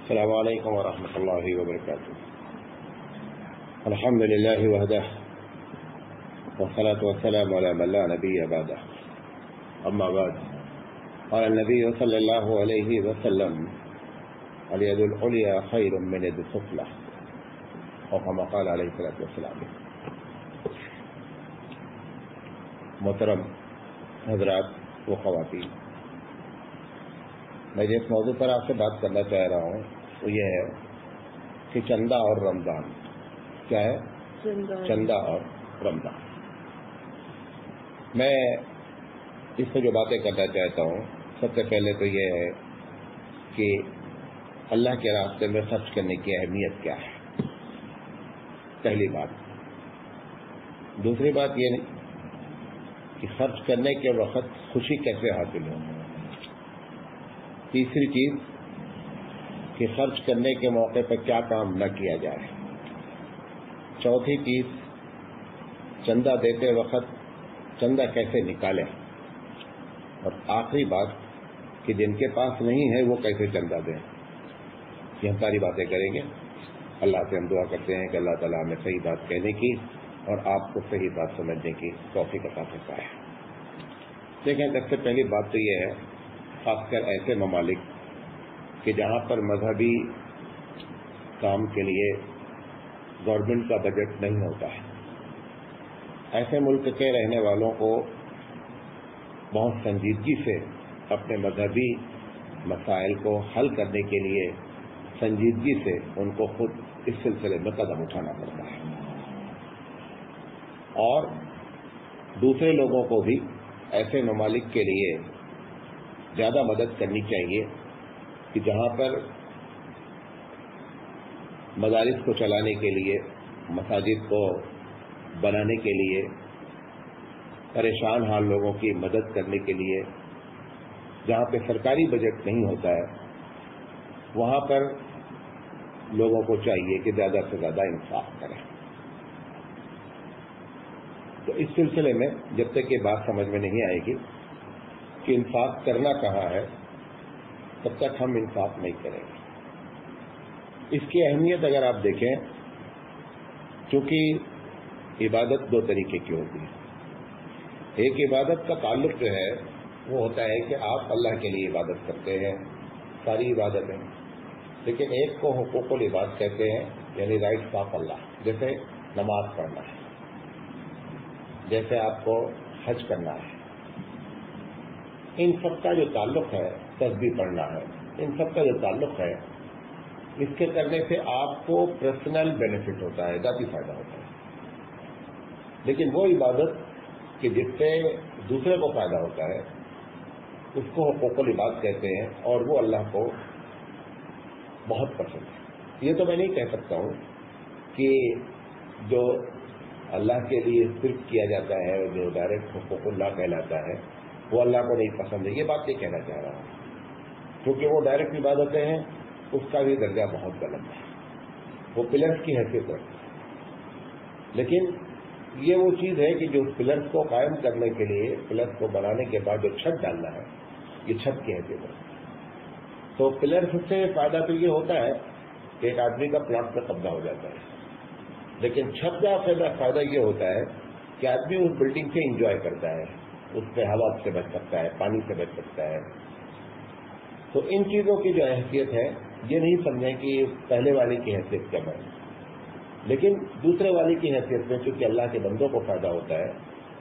السلام علیکم ورحمۃ اللہ وبرکاتہ. الحمد للہ وحدہ والصلاة والسلام علی من لا نبی بعدہ. اما بعد قال النبی صلی اللہ علیہ وسلم الید العلیٰ خیر من الید السفلی اور کما قال علیہ الصلوۃ والسلام. محترم حضرات و خواتین، میں جس موضوع پر آپ سے بات کرنا چاہ رہا ہوں وہ یہ ہے کہ چندہ اور رمضان. کیا ہے؟ چندہ اور رمضان. میں اس پہ جو باتیں کرنا چاہتا ہوں، سب سے پہلے تو یہ ہے کہ اللہ کے راستے میں خرچ کرنے کی اہمیت کیا ہے، پہلی بات. دوسری بات یہ کہ خرچ کرنے کے وقت خوشی کیسے حاصل ہو. تیسری چیز کہ خرچ کرنے کے موقع پر کیا کام نہ کیا جائے. چوتھی چیز چندہ دیتے وقت چندہ کیسے نکالیں. اور آخری بات کہ جن کے پاس نہیں ہے وہ کیسے چندہ دیں. یہ ہم ساری باتیں کریں گے. اللہ سے ہم دعا کرتے ہیں کہ اللہ تعالیٰ ہمیں صحیح بات کہنے کی اور آپ کو صحیح بات سمجھنے کی توفیق عطا فرمائے. دیکھیں، سب سے پہلی بات تو یہ ہے، خاص کر ایسے ممالک کہ جہاں پر مذہبی کام کے لیے گورنمنٹ کا بجٹ نہیں ہوتا ہے، ایسے ملک کے رہنے والوں کو بہت سنجیدگی سے اپنے مذہبی مسائل کو حل کرنے کے لیے سنجیدگی سے ان کو خود اس سلسلے میں قدم اٹھانا پڑتا ہے. اور دوسرے لوگوں کو بھی ایسے ممالک کے لیے زیادہ مدد کرنی چاہیے کہ جہاں پر مدارس کو چلانے کے لیے، مساجد کو بنانے کے لیے، پریشان حال لوگوں کی مدد کرنے کے لیے جہاں پہ سرکاری بجٹ نہیں ہوتا ہے، وہاں پر لوگوں کو چاہیے کہ زیادہ سے زیادہ انفاق کریں. تو اس سلسلے میں جب تک یہ بات سمجھ میں نہیں آئے گی کہ انفاق کرنا کہاں ہے، تب تک ہم انفاق نہیں کریں گے. اس کی اہمیت اگر آپ دیکھیں، چونکہ عبادت دو طریقے کی ہوتی ہے. ایک عبادت کا تعلق جو ہے وہ ہوتا ہے کہ آپ اللہ کے لیے عبادت کرتے ہیں، ساری عبادتیں. لیکن ایک کو حقوق العباد کہتے ہیں، یعنی رائٹس آف اللہ، جیسے نماز پڑھنا ہے، جیسے آپ کو حج کرنا ہے. ان سب کا جو تعلق ہے، تسبیح پڑھنا ہے، ان سب کا جو تعلق ہے، اس کے کرنے سے آپ کو پرسنل بینیفٹ ہوتا ہے، ذاتی فائدہ ہوتا ہے. لیکن وہ عبادت کہ جس سے دوسرے کو فائدہ ہوتا ہے، اس کو حقوق العباد کہتے ہیں، اور وہ اللہ کو بہت پسند ہے. یہ تو میں نہیں کہہ سکتا ہوں کہ جو اللہ کے لیے صرف کیا جاتا ہے، جو ڈائریکٹ حقوق اللہ کہلاتا ہے، وہ اللہ کو نہیں پسند ہے. یہ بات نہیں کہنا چاہ رہا ہوں، کیونکہ وہ ڈائریکٹ عبادتیں ہیں، اس کا بھی درجہ بہت غلط ہے، وہ پلرس کی حیثیت رکھتے ہیں. لیکن یہ وہ چیز ہے کہ جو پلرس کو قائم کرنے کے لیے، پلرس کو بنانے کے بعد جو چھت ڈالنا ہے، یہ چھت کی حیثیت رکھتے ہیں. تو پلرس سے فائدہ تو یہ ہوتا ہے کہ ایک آدمی کا پلاٹ پہ قبضہ ہو جاتا ہے. لیکن چھت کا فائدہ یہ ہوتا ہے کہ آدمی اس بلڈنگ سے انجوائے کرتا ہے، اس پہ ہوا سے بچ سکتا ہے، پانی سے بچ سکتا ہے. تو ان چیزوں کی جو حیثیت ہے، یہ نہیں سمجھیں کہ پہلے والے کی حیثیت کم ہے، لیکن دوسرے والے کی حیثیت میں چونکہ اللہ کے بندوں کو فائدہ ہوتا ہے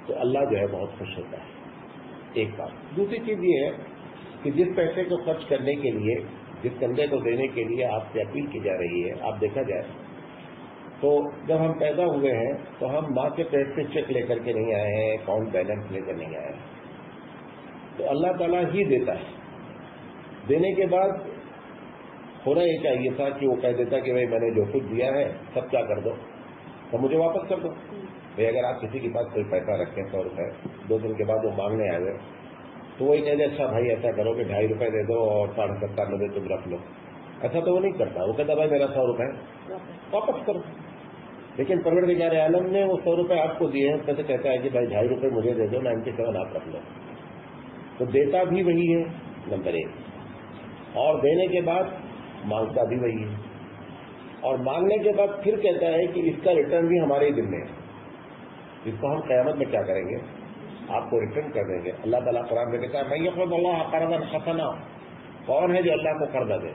تو اللہ جو ہے بہت خوش ہوتا ہے. ایک بات. دوسری چیز یہ ہے کہ جس پیسے کو خرچ کرنے کے لیے، جس چندے کو دینے کے لیے آپ سے اپیل کی جا رہی ہے، آپ دیکھا جائے تو جب ہم پیدا ہوئے ہیں تو ہم ماں کے پیٹ سے چیک لے کر کے نہیں آئے ہیں، اکاؤنٹ بیلنس لے کر نہیں آئے ہیں. تو اللہ تعالیٰ ہی دیتا ہے. دینے کے بعد ہونا یہ چاہیے تھا کہ وہ کہہ دیتا کہ بھائی میں نے جو کچھ دیا ہے سب کیا کر دو، تو مجھے واپس کر دو. بھائی اگر آپ کسی کے پاس کوئی پیسہ رکھیں 100 روپے، 2 دن کے بعد وہ مانگنے آ گئے تو وہی کہہ دے اچھا بھائی ایسا کرو کہ 2.5 روپے دے دو اور 70.5 تم رکھ لو. ایسا تو وہ نہیں کرتا، وہ کہتا بھائی میرا 100 روپے واپس کرو. لیکن پروردگار عالم نے وہ 100 روپے آپ کو دیے ہیں، اس میں سے کہتا ہے کہ بھائی 2.5 روپے مجھے دے دو، 97 آپ رکھ لو. تو دیتا بھی وہی ہے نمبر 1. اور دینے کے بعد مانگتا بھی وہی ہے، اور مانگنے کے بعد پھر کہتا ہے کہ اس کا ریٹرن بھی ہمارے ہی دل میں ہے، اس کو ہم قیامت میں کیا کریں گے، آپ کو ریٹرن کر دیں گے۔ اللہ تعالیٰ قرآن میں کہتا ہے میں یقرض اللہ قرضا حسنا، کون ہے جو اللہ کو قرضہ دے،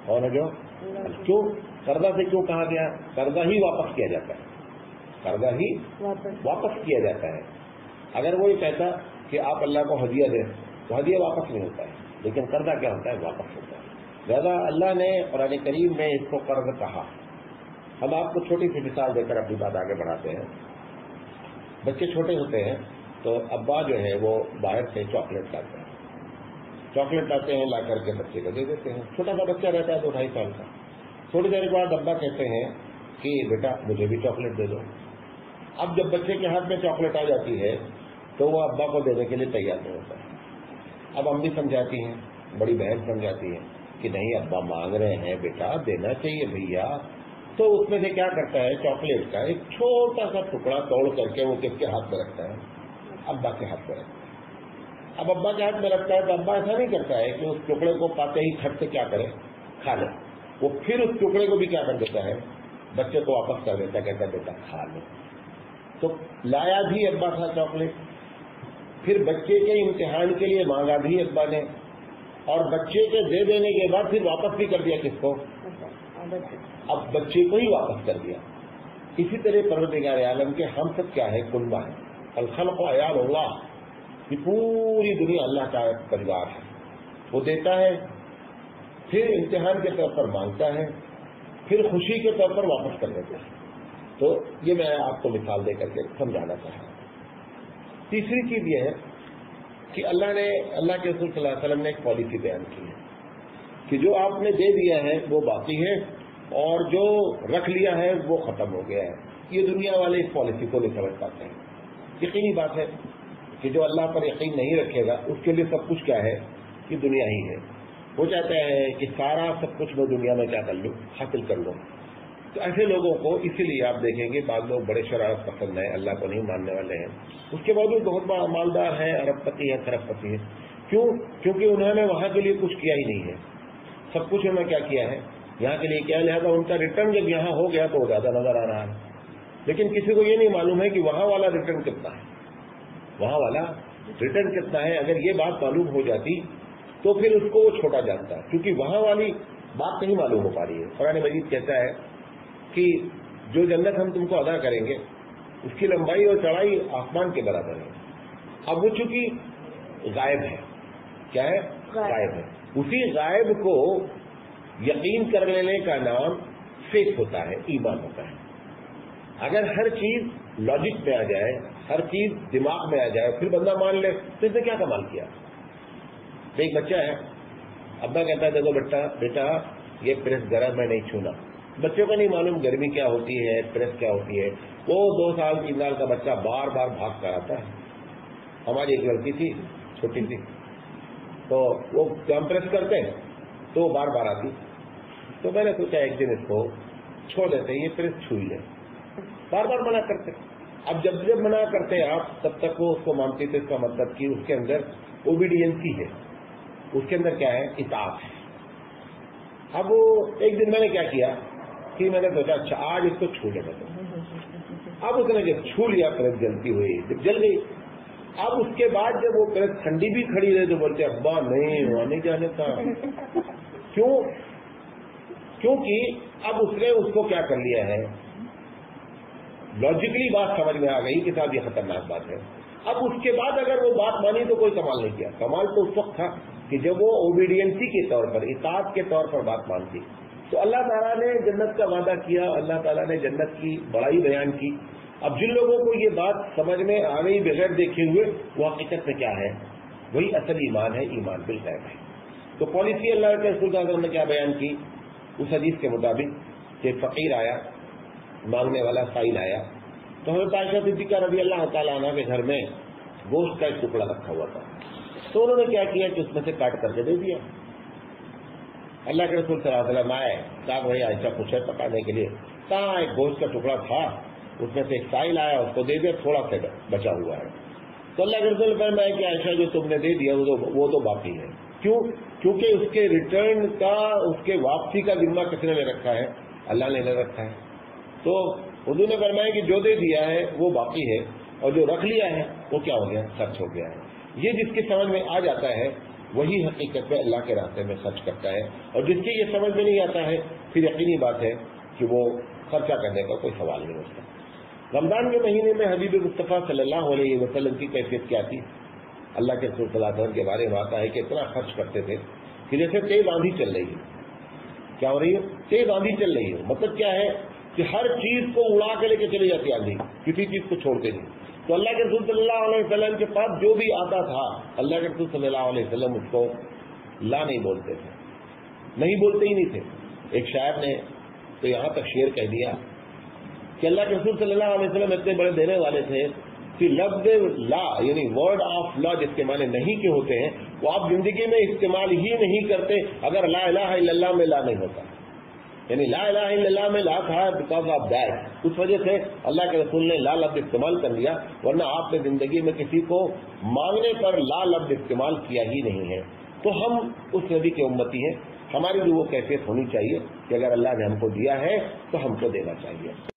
کون ہے جو، کیوں قرضہ سے کیوں کہا گیا، قرضہ ہی واپس کیا جاتا ہے، قرضہ ہی واپس کیا جاتا ہے۔ اگر وہ یہ کہتا کہ آپ اللہ کو ہدیہ دیں تو ہدیہ واپس نہیں ہوتا ہے، لیکن قرضہ کیا ہوتا ہے، واپس ہوتا ہے۔ لہٰذا اللہ نے قرآن کریم میں اس کو قرض کہا۔ ہم آپ کو چھوٹی سی مثال دے کر اپنی بات آگے بڑھاتے ہیں۔ بچے چھوٹے ہوتے ہیں تو ابا جو ہے وہ باہر سے چاکلیٹ لاتے ہیں، چاکلیٹ لاتے ہیں، لا کر کے بچے کو دے دیتے ہیں۔ چھوٹا سا بچہ رہتا ہے 2-2.5 سال کا، تھوڑی دیر کے بعد ابا کہتے ہیں کہ بیٹا مجھے بھی چاکلیٹ دے دو۔ اب جب بچے کے ہاتھ میں چاکلیٹ آ جاتی ہے تو وہ ابا کو دینے کے لیے تیار نہیں ہوتا ہے۔ اب امی سمجھاتی ہیں، بڑی بہن سمجھاتی ہے کہ نہیں ابا مانگ رہے ہیں بیٹا دینا چاہیے بھیا، تو اس میں سے کیا کرتا ہے، چاکلیٹ کا ایک چھوٹا سا ٹکڑا توڑ کر کے وہ کس کے ہاتھ میں رکھتا ہے، ابا کے ہاتھ میں رکھتا ہے۔ اب ابا کے ہاتھ میں رکھتا ہے تو ابا ایسا نہیں کرتا ہے کہ اس ٹکڑے کو پاتے ہی کھٹ سے کیا کرے، کھا لے، وہ پھر اس ٹکڑے کو بھی کیا کر دیتا ہے، بچے کو واپس کر دیتا ہے، کہتا ہے بیٹا کھا لے۔ تو لایا بھی ابا تھا چاکلیٹ، پھر بچے کے امتحان کے لیے مانگا بھی ابا نے، اور بچے کے دے دینے کے بعد پھر واپس بھی کر دیا کس کو، اب بچے کو ہی واپس کر دیا۔ اسی طرح پروردگار عالم کے ہم سب کیا ہے، کنبہ ہے، الخلق عیال اللہ، یہ پوری دنیا اللہ کا پریوار ہے۔ وہ دیتا ہے، پھر امتحان کے طور پر مانگتا ہے، پھر خوشی کے طور پر واپس کر دیتا ہے۔ تو یہ میں آپ کو مثال دے کر کے سمجھانا چاہتا ہوں۔ تیسری چیز یہ ہے کہ اللہ کے رسول صلی اللہ علیہ وسلم نے ایک پالیسی بیان کی ہے کہ جو آپ نے دے دیا ہے وہ باقی ہے، اور جو رکھ لیا ہے وہ ختم ہو گیا ہے۔ یہ دنیا والے اس پالیسی کو نہیں سمجھ پاتے ہیں۔ یقینی بات ہے کہ جو اللہ پر یقین نہیں رکھے گا اس کے لیے سب کچھ کیا ہے، یہ دنیا ہی ہے۔ وہ چاہتا ہے کہ سارا سب کچھ میں دنیا میں کیا کر لوں، حاصل کر لوں۔ تو ایسے لوگوں کو اسی لیے آپ دیکھیں گے بعض لوگ بڑے شرارت پسند ہیں، اللہ کو نہیں ماننے والے ہیں، اس کے باوجود بہت بڑا مالدار ہے، ارب پتی ہے، کھرب پتی ہے۔ کیوں؟ کیونکہ انہوں نے وہاں کے لیے کچھ کیا ہی نہیں ہے، سب کچھ انہوں نے کیا کیا ہے، یہاں کے لیے کیا، لہٰذا ان کا ریٹرن جب یہاں ہو گیا تو وہ زیادہ نظر آ رہا ہے۔ لیکن کسی کو یہ نہیں معلوم ہے کہ وہاں والا ریٹرن کتنا ہے، وہاں والا ریٹرن کتنا ہے۔ اگر یہ بات معلوم ہو جاتی تو پھر اس کو وہ چھوٹا جانتا ہے، کیونکہ وہاں والی بات نہیں معلوم ہو پا رہی ہے۔ قرآن مجید کہتا ہے کہ جو جنت ہم تم کو ادا کریں گے اس کی لمبائی اور چوڑائی آسمان کے برابر ہے۔ اب وہ چونکہ غائب ہے، کیا ہے، غائب ہے، اسی غائب کو یقین کر لینے کا نام فیتھ ہوتا ہے، ایمان ہوتا ہے۔ اگر ہر چیز لاجک میں آ جائے، ہر چیز دماغ میں آ جائے، پھر بندہ مان لے تو اس نے کیا کمال کیا۔ ایک بچہ ہے، ابا کہتا ہے دیکھو بیٹا یہ پریس گرم میں نہیں چھونا۔ بچوں کو نہیں معلوم گرمی کیا ہوتی ہے، پریس کیا ہوتی ہے۔ وہ 2 سال 3 سال کا بچہ بار بار بھاگ کر آتا ہے۔ ہماری ایک لڑکی تھی چھوٹی سی، تو وہ ہم پریس کرتے ہیں تو وہ بار بار آتی، تو میں نے سوچا ایک دن اس کو چھوڑ دیتے، یہ پریس چھو لے، بار بار منع کرتے۔ اب جب منع کرتے ہیں آپ تب تک وہ اس کو مانتی تھے، اس کا مطلب کہ اس کے اندر اوبیڈینسی ہے، اس کے اندر کیا ہے، اطاعت ہے۔ اب وہ ایک دن میں نے کیا کیا کہ میں نے سوچا اچھا آج اس کو چھو لینا تھا۔ اب اس نے جب چھو لیا پریس جلتی ہوئی، جب جل گئی، اب اس کے بعد جب وہ پریس ٹھنڈی بھی کھڑی رہے تو بولتے ابا نہیں وہاں نہیں جانے کا۔ کیونکہ اب اس نے اس کو کیا کر لیا ہے، لاجیکلی بات سمجھ میں آ گئی کہ صاحب یہ خطرناک بات ہے۔ اب اس کے بعد اگر وہ بات مانی تو کوئی کمال نہیں کیا، کمال تو اس وقت تھا کہ جب وہ اوبیڈینسی کے طور پر، اطاعت کے طور پر بات مانتی۔ تو اللہ تعالیٰ نے جنت کا وعدہ کیا، اللہ تعالیٰ نے جنت کی بڑائی بیان کی۔ اب جن لوگوں کو یہ بات سمجھ میں آ گئی بغیر دیکھے ہوئے، وہ حقیقت میں کیا ہے، وہی اصل ایمان ہے، ایمان بالغیب ہے۔ تو پالیسی اللہ کے رسول صلی اللہ علیہ وسلم نے کیا بیان کی، اس حدیث کے مطابق کہ فقیر آیا، مانگنے والا سائل آیا، تو حضرت عائشہ صدیقہ رضی اللہ تعالیٰ عنہ کے گھر میں گوشت کا ایک ٹکڑا رکھا ہوا تھا، تو انہوں نے کیا کیا کہ اس میں سے کاٹ کر کے دے دیا۔ اللہ کے رسول صلی اللہ علیہ وسلم آئے، کہا بھائی عائشہ پوچھے پکانے کے لیے، کہاں ایک گوشت کا ٹکڑا تھا، اس میں سے ایک سائل آیا، اس کو دے دیا، تھوڑا سا بچا ہوا ہے۔ تو اللہ کے رسول فرمایا کہ عائشہ جو تم نے دے دیا وہ تو باقی ہے۔ کیوں؟ کیونکہ اس کے ریٹرن کا، اس کے واپسی کا ذمہ کس نے لے رکھا ہے؟ اللہ نے لے رکھا ہے. تو حضور نے فرمایا کہ جو دے دیا ہے وہ باقی ہے، اور جو رکھ لیا ہے وہ کیا ہو گیا؟ خرچ ہو گیا ہے. یہ جس کی سمجھ میں آ جاتا ہے وہی حقیقت میں اللہ کے راستے میں خرچ کرتا ہے، اور جس کی یہ سمجھ میں نہیں آتا ہے پھر یقینی بات ہے کہ وہ خرچہ کرنے کا کوئی سوال نہیں ہوتا. رمضان کے مہینے میں حبیب مصطفیٰ صلی اللہ علیہ وسلم کی کیفیت کیا تھی؟ اللہ کے رسول صلی اللہ علیہ وسلم کے بارے میں آتا ہے کہ اتنا خرچ کرتے تھے کہ جیسے تیز آندھی چل رہی ہے. کیا ہو رہی ہے؟ تیز آندھی چل رہی ہے. مطلب کیا ہے کہ ہر چیز کو اڑا کے لے کے چلی جاتی آندھی، کسی چیز کو چھوڑتے نہیں. تو اللہ کے رسول صلی اللہ علیہ وسلم کے پاس جو بھی آتا تھا اللہ کے رسول صلی اللہ علیہ وسلم اس کو لا نہیں بولتے تھے، نہیں بولتے ہی نہیں تھے. ایک شاعر نے تو یہاں تک شعر کہہ دیا کہ اللہ کے رسول صلی اللہ علیہ وسلم اتنے بڑے دینے والے تھے کہ لفظ لا یعنی ورڈ آف لا جس کے معنی نہیں کے ہوتے ہیں وہ آپ زندگی میں استعمال ہی نہیں کرتے اگر لا الہ الا اللہ میں لا نہیں ہوتا. یعنی لا الہ الا اللہ میں لا تھا بیکاز آف دیٹ، اس وجہ سے اللہ کے رسول نے لا لفظ استعمال کر لیا، ورنہ آپ نے زندگی میں کسی کو مانگنے پر لا لفظ استعمال کیا ہی نہیں ہے. تو ہم اس نبی کے امتی ہیں، ہماری جو وہ کیفیت ہونی چاہیے کہ اگر اللہ نے ہم کو دیا ہے تو ہم کو دینا چاہیے.